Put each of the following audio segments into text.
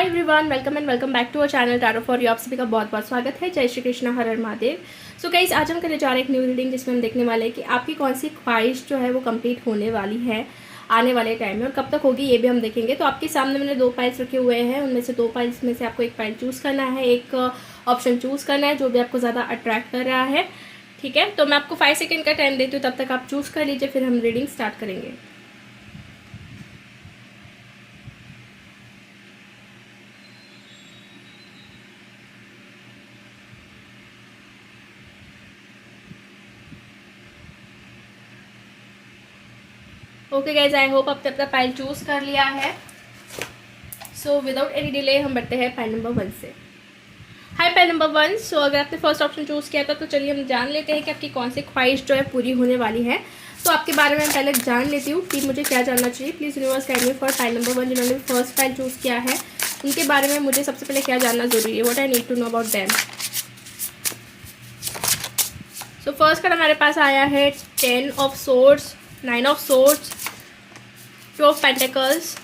Hi everyone, welcome back to our channel tarot for you. आप सभी का बहुत बहुत स्वागत है। जय श्री कृष्ण, हर हर महादेव। सो गाइस, आज हम करने जा रहे हैं एक न्यू रीडिंग जिसमें हम देखने वाले हैं कि आपकी कौन सी ख्वाहिश जो है वो कंप्लीट होने वाली है आने वाले टाइम में, और कब तक होगी ये भी हम देखेंगे। तो आपके सामने मैंने 2 पाइल्स रखे हुए हैं, उनमें से 2 पाइल्स में से आपको एक पाइल चूज़ करना है, एक ऑप्शन चूज़ करना है जो भी आपको ज़्यादा अट्रैक्ट कर रहा है। ठीक है, तो मैं आपको 5 सेकेंड का टाइम देती हूँ, तब तक आप चूज़ कर लीजिए, फिर हम रीडिंग स्टार्ट करेंगे। ओके गाइज, आई होप आपने अपना पाइल चूज़ कर लिया है। सो विदाउट एनी डिले हम बढ़ते हैं पाइल नंबर 1 से। हाय पाइल नंबर 1। सो अगर आपने फर्स्ट ऑप्शन चूज़ किया था तो चलिए हम जान लेते हैं कि आपकी कौन सी ख्वाहिश जो है पूरी होने वाली है। तो आपके बारे में पहले जान लेती हूँ कि मुझे क्या जानना चाहिए। Please universe guide me for pile number 1। जिन्होंने फर्स्ट पाइल चूज़ किया है उनके बारे में मुझे सबसे पहले क्या जानना जरूरी है, what I need to know about them. So first card हमारे पास आया है 10 of swords, 9 of swords, 2 of pentacles,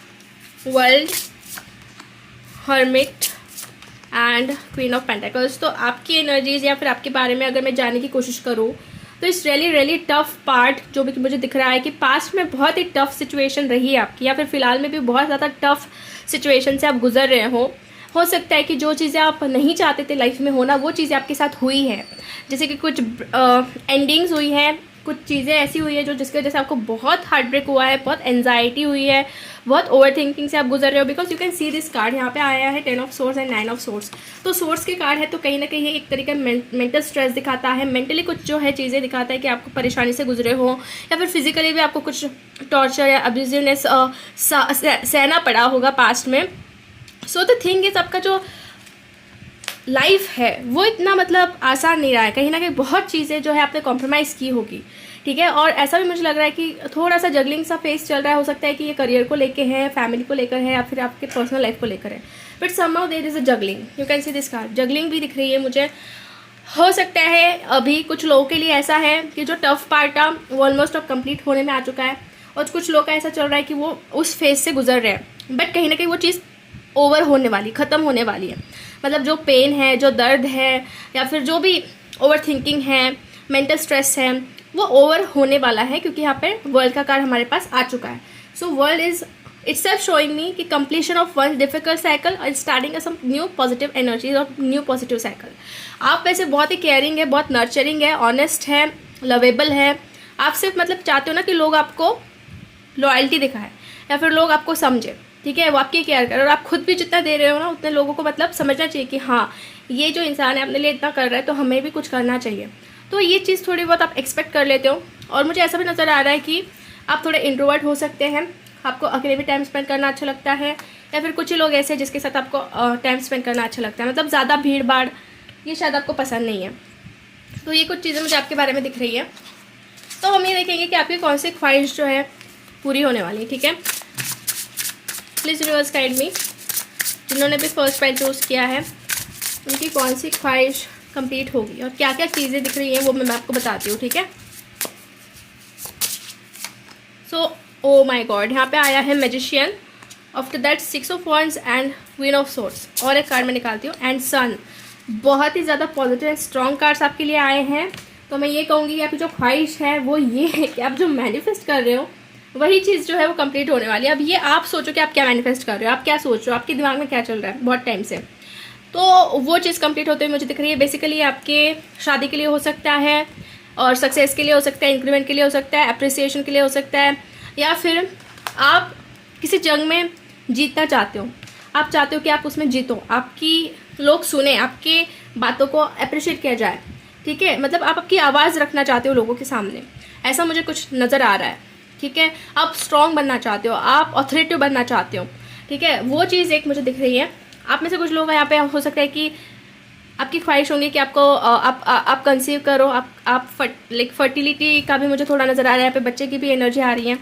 world, hermit and queen of pentacles. तो आपकी एनर्जीज या फिर आपके बारे में अगर मैं जानने की कोशिश करूँ तो इस रियली टफ पार्ट जो भी मुझे दिख रहा है कि पास्ट में बहुत ही टफ सिचुएशन रही है आपकी, या फिर फिलहाल में भी बहुत ज़्यादा टफ सिचुएशन से आप गुजर रहे हो सकता है कि जो चीज़ें आप नहीं चाहते थे लाइफ में होना वो चीज़ें आपके साथ हुई है। जैसे कि कुछ एंडिंग्स हुई हैं, कुछ चीज़ें ऐसी हुई है जो जिसकी वजह से आपको बहुत हार्ट ब्रेक हुआ है, बहुत एंजाइटी हुई है, बहुत ओवर थिंकिंग से आप गुजर रहे हो। Because you can see this card, यहाँ पे आया है 10 of source and 9 of source. तो सोर्स के कार्ड है तो कहीं ना कहीं एक तरीके मेंटल स्ट्रेस दिखाता है, मेंटली कुछ जो है चीज़ें दिखाता है कि आपको परेशानी से गुजरे हो, या फिर फिजिकली भी आपको कुछ टॉर्चर या अब्यूजिवनेस सहना पड़ा होगा पास्ट में। सो द थिंग इज, आपका जो लाइफ है वो इतना मतलब आसान नहीं रहा है, कहीं ना कहीं बहुत चीज़ें जो है आपने कॉम्प्रोमाइज़ की होगी। ठीक है, और ऐसा भी मुझे लग रहा है कि थोड़ा सा जगलिंग सा फेस चल रहा है। हो सकता है कि ये करियर को लेके है, फैमिली को लेकर है, या फिर आपके पर्सनल लाइफ को लेकर है, but somehow there is a juggling. You can see this card, juggling भी दिख रही है मुझे। हो सकता है अभी कुछ लोगों के लिए ऐसा है कि जो टफ पार्ट था वो ऑलमोस्ट अब कंप्लीट होने में आ चुका है, और कुछ लोग का ऐसा चल रहा है कि वो उस फेज से गुजर रहे हैं, बट कहीं ना कहीं वो चीज़ ओवर होने वाली, ख़त्म होने वाली है। मतलब जो पेन है, जो दर्द है, या फिर जो भी ओवर थिंकिंग है, मेंटल स्ट्रेस है, वो ओवर होने वाला है, क्योंकि यहाँ पे वर्ल्ड का कार्ड हमारे पास आ चुका है। So world is itself showing me कि completion of one difficult cycle और starting some new positive energies और न्यू पॉजिटिव साइकिल। आप वैसे बहुत ही केयरिंग है, बहुत नर्चरिंग है, ऑनेस्ट है, लवेबल है। आप सिर्फ मतलब चाहते हो ना कि लोग आपको लॉयल्टी दिखाए या फिर लोग आपको समझे। ठीक है, वो आपकी केयर कर, और आप खुद भी जितना दे रहे हो ना उतने लोगों को मतलब समझना चाहिए कि हाँ, ये जो इंसान है अपने लिए इतना कर रहा है तो हमें भी कुछ करना चाहिए। तो ये चीज़ थोड़ी बहुत आप एक्सपेक्ट कर लेते हो। और मुझे ऐसा भी नज़र आ रहा है कि आप थोड़े इंट्रोवर्ट हो सकते हैं, आपको अकेले भी टाइम स्पेंड करना अच्छा लगता है, या फिर कुछ ही लोग ऐसे हैं जिसके साथ आपको टाइम स्पेंड करना अच्छा लगता है। मतलब ज़्यादा भीड़ भाड़ ये शायद आपको पसंद नहीं है। तो ये कुछ चीज़ें मुझे आपके बारे में दिख रही है। तो हम ये देखेंगे कि आपकी कौन सी ख्वाहिश जो है पूरी होने वाली है। ठीक है, प्लीज़ यूनिवर्स गाइड मी। जिन्होंने भी फर्स्ट पाइल चूज़ किया है उनकी कौन सी ख्वाहिश कंप्लीट होगी और क्या क्या चीज़ें दिख रही हैं वो मैं आपको बताती हूँ। ठीक है, सो ओ माय गॉड, यहाँ पे आया है magician, after that 6 of wands and queen of swords, और एक कार्ड मैं निकालती हूँ, एंड सन। बहुत ही ज़्यादा पॉजिटिव एंड स्ट्रॉन्ग कार्ड्स आपके लिए आए हैं। तो मैं ये कहूँगी कि आपकी जो ख्वाहिश है वो ये है कि आप जो मैनिफेस्ट कर रहे हो वही चीज़ जो है वो कंप्लीट होने वाली है। अब ये आप सोचो कि आप क्या मैनिफेस्ट कर रहे हो, आप क्या सोच रहे हो, आपके दिमाग में क्या चल रहा है बहुत टाइम से। तो वो चीज़ कंप्लीट होते हुए मुझे दिख रही है। बेसिकली आपके शादी के लिए हो सकता है, और सक्सेस के लिए हो सकता है, इंक्रीमेंट के लिए हो सकता है, अप्रिसिएशन के लिए हो सकता है, या फिर आप किसी जंग में जीतना चाहते हो। आप चाहते हो कि आप उसमें जीतो, आपकी लोग सुने, आपके बातों को अप्रिशिएट किया जाए। ठीक है, मतलब आप आपकी आवाज़ रखना चाहते हो लोगों के सामने, ऐसा मुझे कुछ नज़र आ रहा है। ठीक है, आप स्ट्रॉन्ग बनना चाहते हो, आप ऑथोरिटिव बनना चाहते हो। ठीक है, वो चीज़ एक मुझे दिख रही है। आप में से कुछ लोग यहाँ पे हो सकता है कि आपकी ख्वाहिश होंगी कि आपको आप कंसीव करो, आप लाइक फर्टिलिटी का भी मुझे थोड़ा नज़र आ रहा है। यहाँ पे बच्चे की भी एनर्जी आ रही है।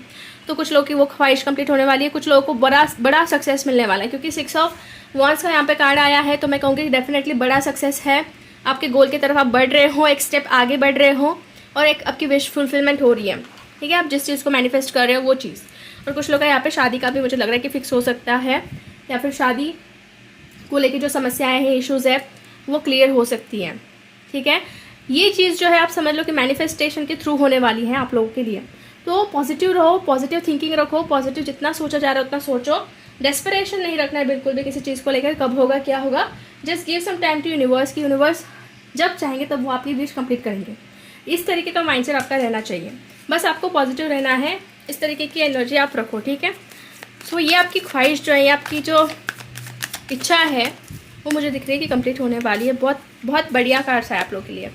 तो कुछ लोग की वो ख्वाहिश कंप्लीट होने वाली है, कुछ लोगों को बड़ा सक्सेस मिलने वाला है, क्योंकि 6 ऑफ वॉन्ड्स का यहाँ पे कार्ड आया है। तो मैं कहूँगी डेफिनेटली बड़ा सक्सेस है, आपके गोल की तरफ आप बढ़ रहे हो, एक स्टेप आगे बढ़ रहे हो, और एक आपकी विश फुलफिलमेंट हो रही है। ठीक है, आप जिस चीज़ को मैनिफेस्ट कर रहे हो वो चीज़। और कुछ लोग का यहाँ पे शादी का भी मुझे लग रहा है कि फिक्स हो सकता है, या फिर शादी को लेके जो समस्याएं हैं, इश्यूज़ है, वो क्लियर हो सकती हैं। ठीक है, ये चीज़ जो है आप समझ लो कि मैनिफेस्टेशन के थ्रू होने वाली है आप लोगों के लिए। तो पॉजिटिव रहो, पॉजिटिव थिंकिंग रखो, पॉजिटिव जितना सोचा जा रहा है उतना सोचो। डेस्परेशन नहीं रखना है बिल्कुल भी किसी चीज़ को लेकर, कब होगा क्या होगा। Just give some time to universe की यूनिवर्स जब चाहेंगे तब वो आपकी विश कंप्लीट करेंगे। इस तरीके का माइंडसेट आपका रहना चाहिए। बस आपको पॉजिटिव रहना है, इस तरीके की एनर्जी आप रखो। ठीक है, सो ये आपकी ख्वाहिश जो है, ये आपकी जो इच्छा है वो मुझे दिख रही है कि कंप्लीट होने वाली है। बहुत बहुत बढ़िया कार्ड्स है आप लोगों के लिए।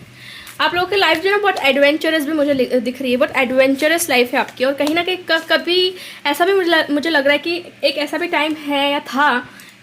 आप लोगों की लाइफ जो है बहुत एडवेंचरस भी मुझे दिख रही है, बहुत एडवेंचरस लाइफ है आपकी। और कहीं ना कहीं कभी ऐसा भी मुझे लग रहा है कि एक ऐसा भी टाइम है या था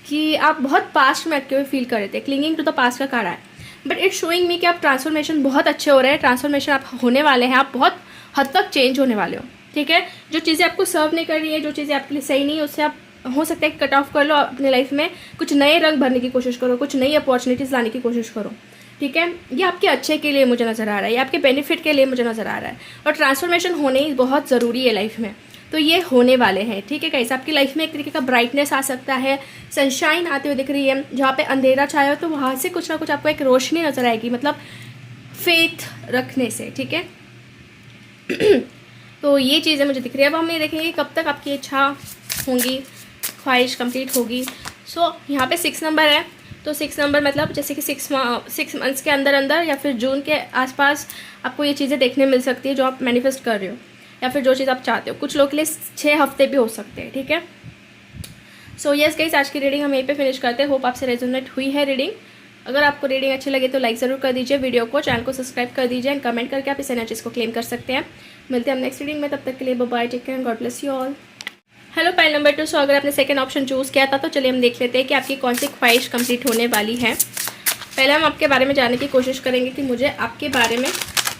कि आप बहुत पास्ट में अटके हुए फील कर रहे थे। क्लिंगिंग टू द पास्ट का कार्ड है, बट इट्स शोइंग मी कि आप ट्रांसफॉर्मेशन बहुत अच्छे हो रहे हैं, ट्रांसफॉर्मेशन आप होने वाले हैं, आप बहुत हद तक चेंज होने वाले हो। ठीक है, जो चीज़ें आपको सर्व नहीं कर रही है, जो चीज़ें आपके लिए सही नहीं है, उससे आप हो सकता है कि कट ऑफ कर लो। अपने लाइफ में कुछ नए रंग भरने की कोशिश करो, कुछ नई अपॉर्चुनिटीज़ लाने की कोशिश करो। ठीक है, ये आपके अच्छे के लिए मुझे नज़र आ रहा है, ये आपके बेनिफिट के लिए मुझे नज़र आ रहा है। और ट्रांसफॉर्मेशन होने ही बहुत ज़रूरी है लाइफ में, तो ये होने वाले हैं। ठीक है, कैसे आपकी लाइफ में एक तरीके का ब्राइटनेस आ सकता है, सनशाइन आते हुए दिख रही है। जहाँ पे अंधेरा छाया हो तो वहाँ से कुछ ना कुछ आपको एक रोशनी नज़र आएगी, मतलब फेथ रखने से। ठीक है तो ये चीज़ें मुझे दिख रही है। अब हम ये देखेंगे कब तक आपकी इच्छा होंगी, ख्वाहिश कंप्लीट होगी। सो यहाँ पे 6 नंबर है, तो 6 नंबर मतलब जैसे कि 6 मंथ्स के अंदर अंदर या फिर जून के आसपास आपको ये चीज़ें देखने मिल सकती है जो आप मैनिफेस्ट कर रहे हो, या फिर जो चीज़ आप चाहते हो। कुछ लोगों के लिए 6 हफ्ते भी हो सकते हैं। ठीक है, सो यस गाइस, आज की रीडिंग हम यहीं पे फिनिश करते हैं। होप आपसे रेजोनेट हुई है रीडिंग। अगर आपको रीडिंग अच्छी लगे तो लाइक ज़रूर कर दीजिए वीडियो को, चैनल को सब्सक्राइब कर दीजिए एंड कमेंट करके आप इस एनर्जीज को क्लेम कर सकते हैं। मिलते हैं हम नेक्स्ट रीडिंग में, तब तक के लिए bye bye, take care, God bless you all. Hello pile number 2। So अगर आपने सेकंड ऑप्शन चूज़ किया था तो चलिए हम देख लेते हैं कि आपकी कौन सी ख्वाहिश कंप्लीट होने वाली है। पहले हम आपके बारे में जानने की कोशिश करेंगे कि मुझे आपके बारे में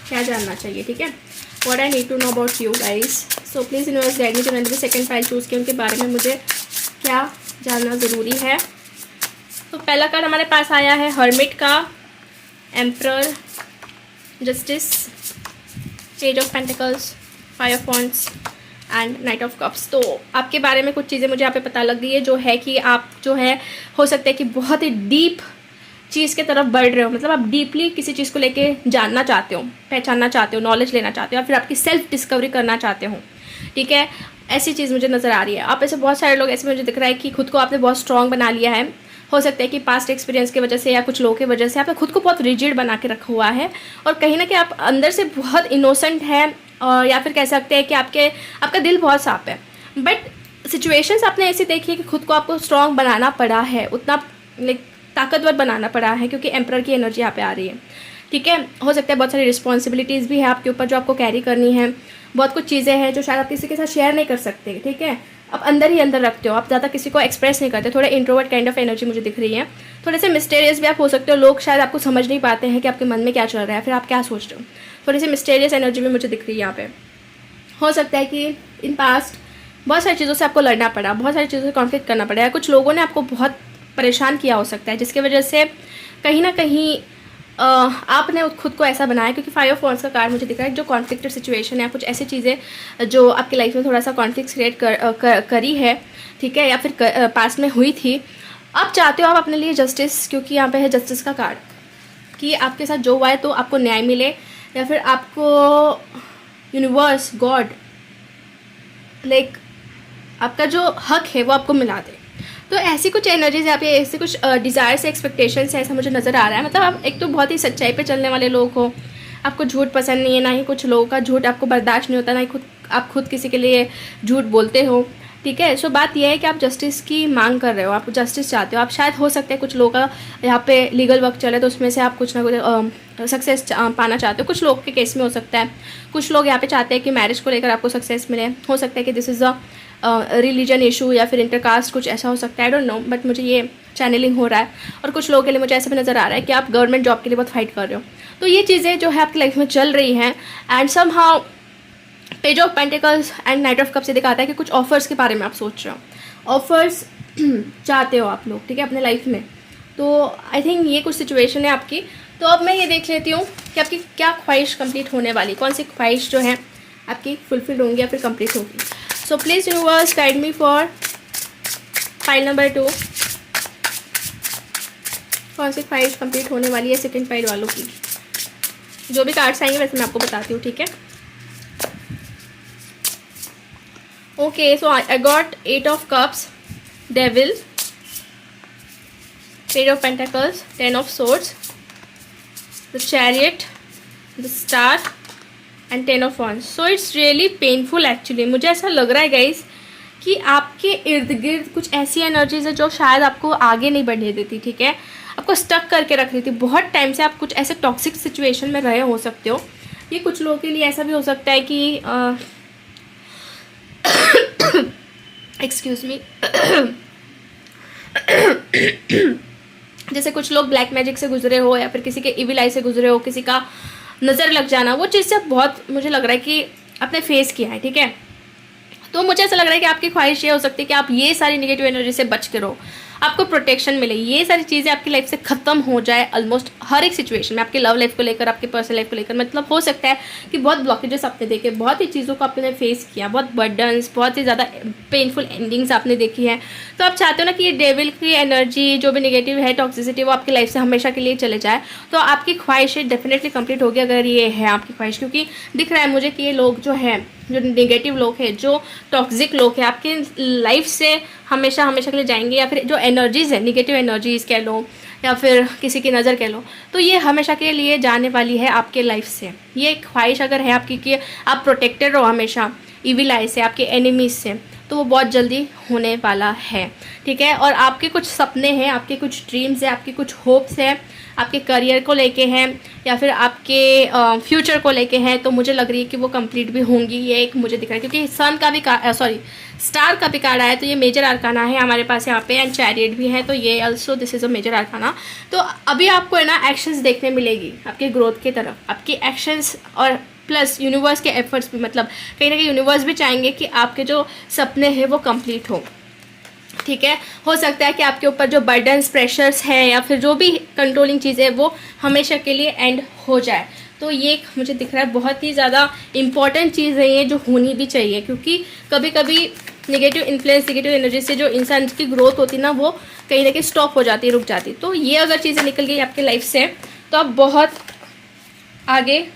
क्या जानना चाहिए। ठीक है, what I need to know about you guys. So please universe guide me to know second pile choose किया, उनके बारे में मुझे क्या जानना ज़रूरी है। तो पहला कार्ड हमारे पास आया है हर्मिट का, emperor, justice, page of pentacles, five of wands and knight of cups. तो आपके बारे में कुछ चीज़ें मुझे यहाँ पे पता लग गई है, जो है कि आप जो है हो सकता है कि बहुत ही डीप चीज़ के तरफ बढ़ रहे हो, मतलब आप डीपली किसी चीज़ को लेके जानना चाहते हो, पहचानना चाहते हो, नॉलेज लेना चाहते हो, या फिर आपकी सेल्फ डिस्कवरी करना चाहते हो। ठीक है, ऐसी चीज़ मुझे नज़र आ रही है। आप ऐसे बहुत सारे लोग ऐसे मुझे दिख रहा है कि खुद को आपने बहुत स्ट्रॉन्ग बना लिया है। हो सकता है कि पास्ट एक्सपीरियंस की वजह से या कुछ लोगों की वजह से आपने खुद को बहुत रिजिड बना के रखा हुआ है, और कहीं ना कहीं आप अंदर से बहुत इनोसेंट है, या फिर कह सकते हैं कि आपका दिल बहुत साफ है। बट सिचुएशंस आपने ऐसी देखी है कि खुद को आपको स्ट्रॉन्ग बनाना पड़ा है, उतना लाइक ताकतवर बनाना पड़ा है, क्योंकि एम्परर की एनर्जी यहाँ पे आ रही है। ठीक है, हो सकता है बहुत सारी रिस्पॉन्सिबिलिटीज़ भी है आपके ऊपर जो आपको कैरी करनी है। बहुत कुछ चीज़ें हैं जो शायद आप किसी के साथ शेयर नहीं कर सकते। ठीक है, आप अंदर ही अंदर रखते हो, आप ज़्यादा किसी को एक्सप्रेस नहीं करते। थोड़ा इंट्रोवर्ट काइंड ऑफ एनर्जी मुझे दिख रही है। थोड़े से मिस्टेरियस भी आप हो सकते हो, लोग शायद आपको समझ नहीं पाते हैं कि आपके मन में क्या चल रहा है, फिर आप क्या सोच रहे हो। थोड़ी सी मिस्टेरियस एनर्जी भी मुझे दिख रही है यहाँ पे। हो सकता है कि इन पास्ट बहुत सारी चीज़ों से आपको लड़ना पड़ा, बहुत सारी चीज़ों से कॉन्फ्लिक्ट करना पड़ा, या कुछ लोगों ने आपको बहुत परेशान किया हो सकता है, जिसकी वजह से कहीं ना कहीं आपने खुद को ऐसा बनाया। क्योंकि फाइव ऑफ वॉन्ड्स का कार्ड मुझे दिख रहा है, जो कॉन्फ्लिक्टेड सिचुएशन है, कुछ ऐसी चीज़ें जो आपकी लाइफ में थोड़ा सा कॉन्फ्लिक्ट क्रिएट करी है। ठीक है, या फिर पास्ट में हुई थी। आप चाहते हो आप अपने लिए जस्टिस, क्योंकि यहाँ पे है जस्टिस का कार्ड, कि आपके साथ जो हुआ है तो आपको न्याय मिले, या फिर आपको यूनिवर्स, गॉड, लाइक आपका जो हक है वो आपको मिला दे। तो ऐसी कुछ एनर्जीज यहाँ पे, ऐसे कुछ डिज़ायर्स, एक्सपेक्टेशंस है, ऐसा मुझे नज़र आ रहा है। मतलब आप एक तो बहुत ही सच्चाई पे चलने वाले लोग हो, आपको झूठ पसंद नहीं है, ना ही कुछ लोगों का झूठ आपको बर्दाश्त नहीं होता, ना ही आप खुद किसी के लिए झूठ बोलते हो। ठीक है, सो बात यह है कि आप जस्टिस की मांग कर रहे हो, आप जस्टिस चाहते हो। आप शायद हो सकता है कुछ लोगों का यहाँ पे लीगल वर्क चले तो उसमें से आप कुछ ना कुछ सक्सेस पाना चाहते हो। कुछ लोग के केस में हो सकता है, कुछ लोग यहाँ पे चाहते हैं कि मैरिज को लेकर आपको सक्सेस मिले। हो सकता है कि this is a religion issue, या फिर इंटरकास्ट, कुछ ऐसा हो सकता है, आई डोंट नो, बट मुझे ये चैनलिंग हो रहा है। और कुछ लोगों के लिए मुझे ऐसा भी नज़र आ रहा है कि आप गवर्नमेंट जॉब के लिए बहुत फाइट कर रहे हो। तो ये चीज़ें जो है आपकी लाइफ में चल रही हैं, and somehow page of pentacles and knight of cup से दिखाता है कि कुछ ऑफर्स के बारे में आप सोच रहे हो, ऑफर्स चाहते हो आप लोग। ठीक है, अपने लाइफ में। तो आई थिंक ये कुछ सिचुएशन है आपकी। तो अब मैं ये देख लेती हूँ कि आपकी क्या ख्वाहिश कंप्लीट होने वाली, कौन सी ख्वाहिश जो है आपकी फुलफिल होंगी या फिर कंप्लीट होगी। सो please universe guide me for file number 2। कौन सी ख्वाहिश कंप्लीट होने वाली है सेकंड पाइल वालों की? जो भी कार्ड्स आएंगे वैसे मैं आपको बताती हूँ, ठीक है। Okay, so I got 8 of cups, devil, page of pentacles, 10 of swords, the chariot, the star and 10 of wands। So it's really painful actually. मुझे ऐसा लग रहा है गाइज कि आपके इर्द गिर्द कुछ ऐसी एनर्जीज है जो शायद आपको आगे नहीं बढ़ने देती, ठीक है, आपको स्टक करके रख रही थी बहुत टाइम से। आप कुछ ऐसे टॉक्सिक सिचुएशन में रहे हो सकते हो। ये कुछ लोगों के लिए ऐसा भी हो सकता है कि एक्सक्यूज मी जैसे कुछ लोग ब्लैक मैजिक से गुजरे हो या फिर किसी के इविल आई से गुजरे हो, किसी का नज़र लग जाना, वो चीज़ से बहुत मुझे लग रहा है कि आपने फेस किया है, ठीक है। तो मुझे ऐसा लग रहा है कि आपकी ख्वाहिश ये हो सकती है कि आप ये सारी नेगेटिव एनर्जी से बच के रहो, आपको प्रोटेक्शन मिले, ये सारी चीज़ें आपकी लाइफ से ख़त्म हो जाए ऑलमोस्ट हर एक सिचुएशन में, आपकी लव लाइफ को लेकर, आपकी पर्सनल लाइफ को लेकर। मतलब हो सकता है कि बहुत ब्लॉकेजेस आपने देखे, बहुत ही चीज़ों को आपने फेस किया, बहुत बर्डन्स, बहुत ही ज़्यादा पेनफुल एंडिंग्स आपने देखी है। तो आप चाहते हो ना कि ये डेविल की एनर्जी जो भी नेगेटिव है, टॉक्सिसिटी, वो आपकी लाइफ से हमेशा के लिए चले जाए। तो आपकी ख्वाहिशें डेफिनेटली कंप्लीट होगी अगर ये है आपकी ख्वाहिश, क्योंकि दिख रहा है मुझे कि ये लोग जो हैं, जो नेगेटिव लोग हैं, जो टॉक्सिक लोग हैं, आपकी लाइफ से हमेशा हमेशा के लिए जाएंगे, या फिर जो एनर्जीज़ है, नेगेटिव एनर्जीज़ कह लो या फिर किसी की नज़र कह लो, तो ये हमेशा के लिए जाने वाली है आपके लाइफ से। ये ख्वाहिश अगर है आपकी कि आप प्रोटेक्टेड रहो हमेशा इविल आई से, आपके एनिमीज से, तो वो बहुत जल्दी होने वाला है, ठीक है। और आपके कुछ सपने हैं, आपके कुछ ड्रीम्स हैं, आपके कुछ होप्स हैं, आपके करियर को लेके हैं या फिर आपके फ्यूचर को लेके हैं, तो मुझे लग रही है कि वो कंप्लीट भी होंगी। ये एक मुझे दिख रहा है क्योंकि सन का भी स्टार का भी कार्ड आया, तो ये मेजर आर्काना है हमारे पास यहाँ पे, एंड चैरियट भी है, तो ये also this is a major arcana. तो अभी आपको है ना एक्शंस देखने मिलेगी आपके ग्रोथ की तरफ, आपकी एक्शंस और प्लस यूनिवर्स के एफर्ट्स भी, मतलब कहीं ना कहीं यूनिवर्स भी चाहेंगे कि आपके जो सपने हैं वो कंप्लीट हो, ठीक है। हो सकता है कि आपके ऊपर जो बर्डन्स, प्रेशर्स हैं या फिर जो भी कंट्रोलिंग चीज़ें हैं वो हमेशा के लिए एंड हो जाए। तो ये मुझे दिख रहा है बहुत ही ज़्यादा इंपॉर्टेंट चीज़ है ये, जो होनी भी चाहिए, क्योंकि कभी कभी नेगेटिव इन्फ्लुएंस, नेगेटिव एनर्जी से जो इंसान की ग्रोथ होती है ना, वो कहीं ना कहीं स्टॉप हो जाती है, रुक जाती है। तो ये अगर चीज़ें निकल गई आपके लाइफ से तो आप बहुत आगे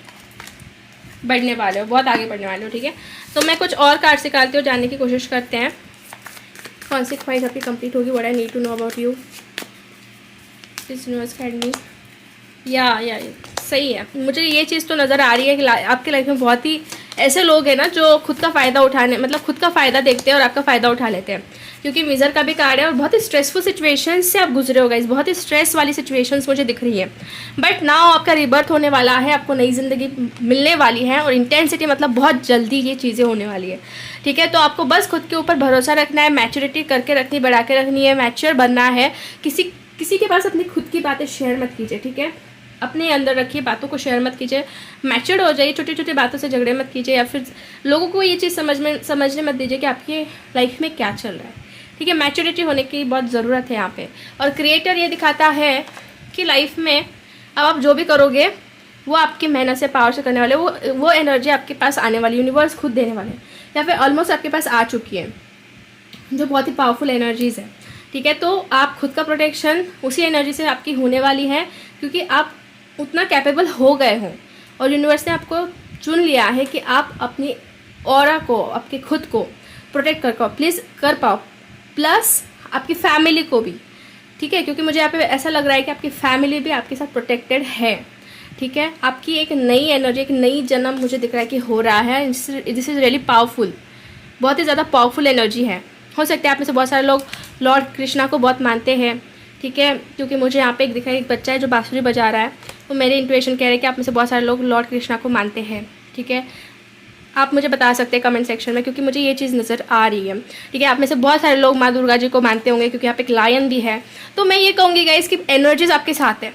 बढ़ने वाले हो, बहुत आगे बढ़ने वाले हो, ठीक है। तो मैं कुछ और कार्ड्स निकालती हूँ, जानने की कोशिश करते हैं कौन सी ख्वाहिश आपकी कंप्लीट होगी। What I need to know about you, this universe guide me. या सही है, मुझे ये चीज़ तो नज़र आ रही है कि आपके लाइफ में बहुत ही ऐसे लोग हैं ना जो खुद का फ़ायदा उठाने, मतलब खुद का फ़ायदा देखते हैं और आपका फ़ायदा उठा लेते हैं, क्योंकि मिज़र का भी कार्ड है और बहुत ही स्ट्रेसफुल सिचुएशंस से आप गुजरे हो गाइस, बहुत ही स्ट्रेस वाली सिचुएशंस मुझे दिख रही है। बट नाउ आपका रिबर्थ होने वाला है, आपको नई ज़िंदगी मिलने वाली है, और इंटेंसिटी मतलब बहुत जल्दी ये चीज़ें होने वाली है, ठीक है। तो आपको बस खुद के ऊपर भरोसा रखना है, मैच्योरिटी करके रखनी, बढ़ा के रखनी है, मैच्योर बनना है। किसी के पास अपनी खुद की बातें शेयर मत कीजिए, ठीक है, अपने अंदर रखिए, बातों को शेयर मत कीजिए, मैच्योर हो जाइए, छोटी छोटी बातों से झगड़े मत कीजिए, या फिर लोगों को ये चीज़ समझने मत दीजिए कि आपकी लाइफ में क्या चल रहा है, ठीक है। मैच्योरिटी होने की बहुत ज़रूरत है यहाँ पे। और क्रिएटर ये दिखाता है कि लाइफ में अब आप जो भी करोगे वो आपकी मेहनत से, पावर से करने वाले, वो एनर्जी आपके पास आने वाली, यूनिवर्स खुद देने वाले, या फिर ऑलमोस्ट आपके पास आ चुकी है, जो बहुत ही पावरफुल एनर्जीज़ है, ठीक है। तो आप खुद का प्रोटेक्शन उसी एनर्जी से आपकी होने वाली है, क्योंकि आप उतना कैपेबल हो गए हो और यूनिवर्स ने आपको चुन लिया है कि आप अपनी ऑरा को, आपके खुद को प्रोटेक्ट कर पाओ, प्लस आपकी फैमिली को भी, ठीक है, क्योंकि मुझे यहाँ पे ऐसा लग रहा है कि आपकी फैमिली भी आपके साथ प्रोटेक्टेड है, ठीक है। आपकी एक नई एनर्जी, एक नई जन्म मुझे दिख रहा है कि हो रहा है। दिस इज़ रियली पावरफुल, बहुत ही ज़्यादा पावरफुल एनर्जी है। हो सकता है आप में से बहुत सारे लोग लॉर्ड कृष्णा को बहुत मानते हैं, ठीक है, क्योंकि मुझे यहाँ पे एक दिख रहा है, एक बच्चा है जो बांसुरी बजा रहा है, तो मेरे इंट्यूशन कह रहे हैं कि आप में से बहुत सारे लोग लॉर्ड कृष्णा को मानते हैं, ठीक है। आप मुझे बता सकते हैं कमेंट सेक्शन में, क्योंकि मुझे ये चीज़ नज़र आ रही है, ठीक है। आप में से बहुत सारे लोग माँ दुर्गा जी को मानते होंगे, क्योंकि यहाँ पे एक लायन भी है। तो मैं ये कहूँगी गाइस कि एनर्जीज आपके साथ है,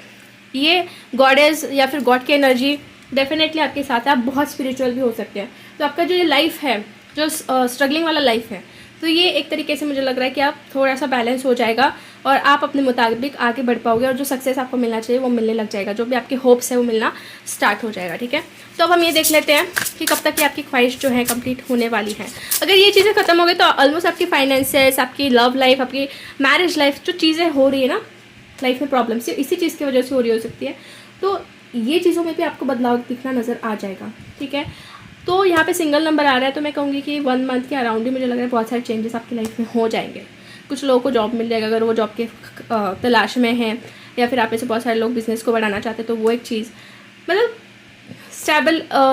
ये गॉडेस या फिर गॉड की एनर्जी डेफिनेटली आपके साथ है। आप बहुत स्पिरिचुअल भी हो सकते हैं। तो आपका जो ये लाइफ है, जो स्ट्रगलिंग वाला लाइफ है, तो ये एक तरीके से मुझे लग रहा है कि आप थोड़ा सा बैलेंस हो जाएगा और आप अपने मुताबिक आगे बढ़ पाओगे, और जो सक्सेस आपको मिलना चाहिए वो मिलने लग जाएगा, जो भी आपके होप्स है वो मिलना स्टार्ट हो जाएगा, ठीक है। तो अब हम ये देख लेते हैं कि कब तक ये आपकी ख्वाहिश जो है कंप्लीट होने वाली है। अगर ये चीज़ें खत्म हो गई तो ऑलमोस्ट आपकी फाइनेंसेस, आपकी लव लाइफ, आपकी मैरिज लाइफ, जो चीज़ें हो रही है ना, लाइफ में प्रॉब्लम्स इसी चीज़ की वजह से हो रही हो सकती है। तो ये चीज़ों में भी आपको बदलाव दिखना नज़र आ जाएगा, ठीक है। तो यहाँ पे सिंगल नंबर आ रहा है, तो मैं कहूँगी कि 1 मंथ के अराउंड ही मुझे लग रहा है बहुत सारे चेंजेस आपकी लाइफ में हो जाएंगे। कुछ लोगों को जॉब मिल जाएगा अगर वो जॉब के तलाश में हैं, या फिर आप में से बहुत सारे लोग बिजनेस को बढ़ाना चाहते हैं, तो वो एक चीज़ मतलब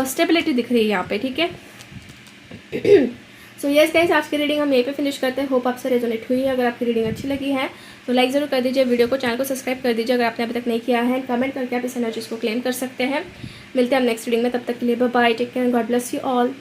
स्टेबिलिटी दिख रही है यहाँ पे, ठीक है। सो यस गाइस, आज की रीडिंग हम यहीं पे फिनिश करते हैं। होप आपसे रेजोनेट हुई है। अगर आपकी रीडिंग अच्छी लगी है तो लाइक ज़रूर कर दीजिए वीडियो को, चैनल को सब्सक्राइब कर दीजिए अगर आपने अभी तक नहीं किया है। कमेंट करके आप इस एनर्जीज को क्लेम कर सकते हैं। मिलते हैं हम नेक्स्ट रीडिंग में, तब तक के लिए bye bye, take care, God bless you all.